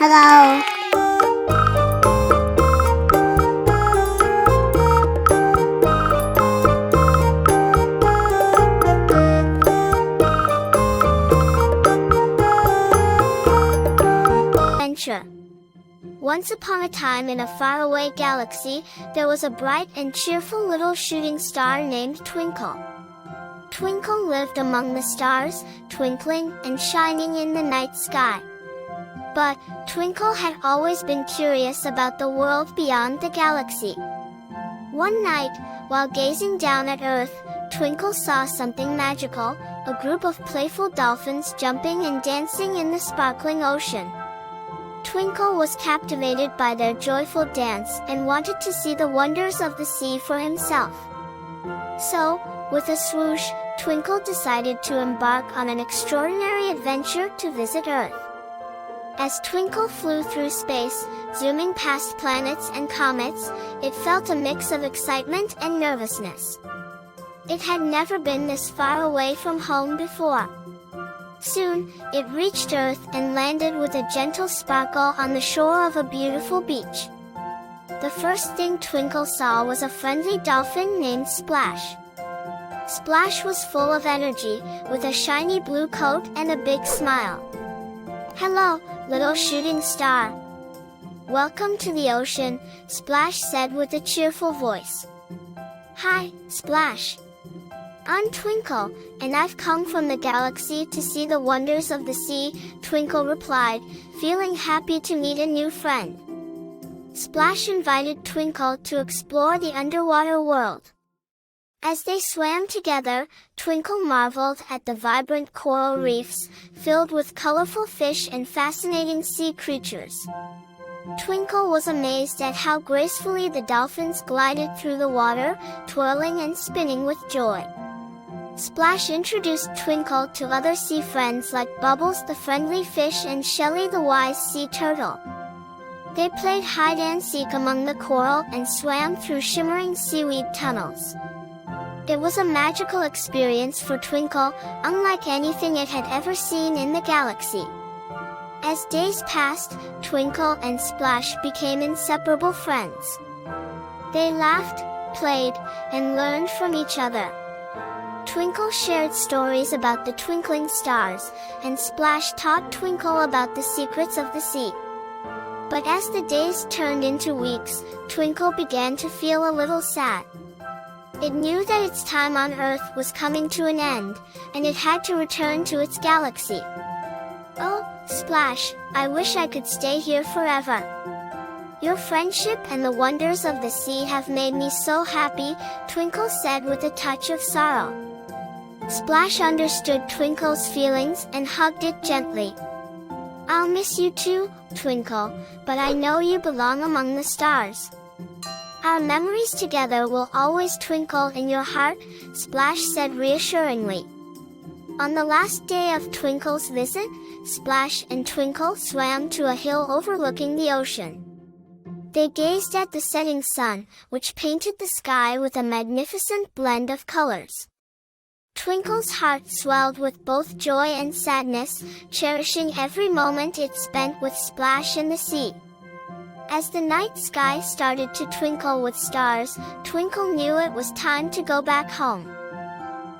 Hello. Adventure. Once upon a time in a faraway galaxy, there was a bright and cheerful little shooting star named Twinkle. Twinkle lived among the stars, twinkling and shining in the night sky. But Twinkle had always been curious about the world beyond the galaxy. One night, while gazing down at Earth, Twinkle saw something magical, a group of playful dolphins jumping and dancing in the sparkling ocean. Twinkle was captivated by their joyful dance and wanted to see the wonders of the sea for himself. So, with a swoosh, Twinkle decided to embark on an extraordinary adventure to visit Earth. As Twinkle flew through space, zooming past planets and comets, it felt a mix of excitement and nervousness. It had never been this far away from home before. Soon, it reached Earth and landed with a gentle sparkle on the shore of a beautiful beach. The first thing Twinkle saw was a friendly dolphin named Splash. Splash was full of energy, with a shiny blue coat and a big smile. "Hello, little shooting star. Welcome to the ocean," Splash said with a cheerful voice. "Hi, Splash. I'm Twinkle, and I've come from the galaxy to see the wonders of the sea," Twinkle replied, feeling happy to meet a new friend. Splash invited Twinkle to explore the underwater world. As they swam together, Twinkle marveled at the vibrant coral reefs, filled with colorful fish and fascinating sea creatures. Twinkle was amazed at how gracefully the dolphins glided through the water, twirling and spinning with joy. Splash introduced Twinkle to other sea friends like Bubbles the friendly fish and Shelly the wise sea turtle. They played hide-and-seek among the coral and swam through shimmering seaweed tunnels. It was a magical experience for Twinkle, unlike anything it had ever seen in the galaxy. As days passed, Twinkle and Splash became inseparable friends. They laughed, played, and learned from each other. Twinkle shared stories about the twinkling stars, and Splash taught Twinkle about the secrets of the sea. But as the days turned into weeks, Twinkle began to feel a little sad. It knew that its time on Earth was coming to an end, and it had to return to its galaxy. "Oh, Splash, I wish I could stay here forever. Your friendship and the wonders of the sea have made me so happy," Twinkle said with a touch of sorrow. Splash understood Twinkle's feelings and hugged it gently. "I'll miss you too, Twinkle, but I know you belong among the stars. Our memories together will always twinkle in your heart," Splash said reassuringly. On the last day of Twinkle's visit, Splash and Twinkle swam to a hill overlooking the ocean. They gazed at the setting sun, which painted the sky with a magnificent blend of colors. Twinkle's heart swelled with both joy and sadness, cherishing every moment it spent with Splash in the sea. As the night sky started to twinkle with stars, Twinkle knew it was time to go back home.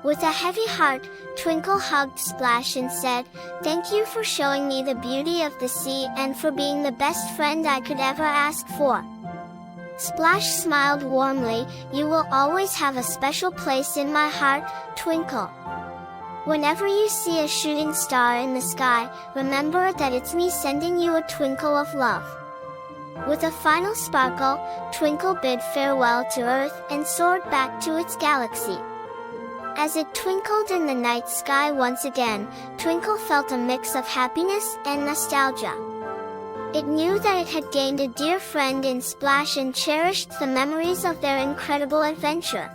With a heavy heart, Twinkle hugged Splash and said, "Thank you for showing me the beauty of the sea and for being the best friend I could ever ask for." Splash smiled warmly. "You will always have a special place in my heart, Twinkle. Whenever you see a shooting star in the sky, remember that it's me sending you a twinkle of love." With a final sparkle, Twinkle bid farewell to Earth and soared back to its galaxy. As it twinkled in the night sky once again, Twinkle felt a mix of happiness and nostalgia. It knew that it had gained a dear friend in Splash and cherished the memories of their incredible adventure.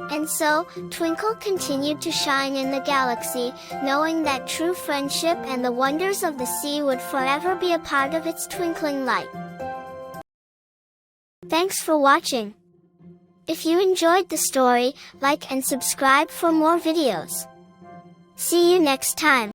And so, Twinkle continued to shine in the galaxy, knowing that true friendship and the wonders of the sea would forever be a part of its twinkling light. Thanks for watching. If you enjoyed the story, like and subscribe for more videos. See you next time.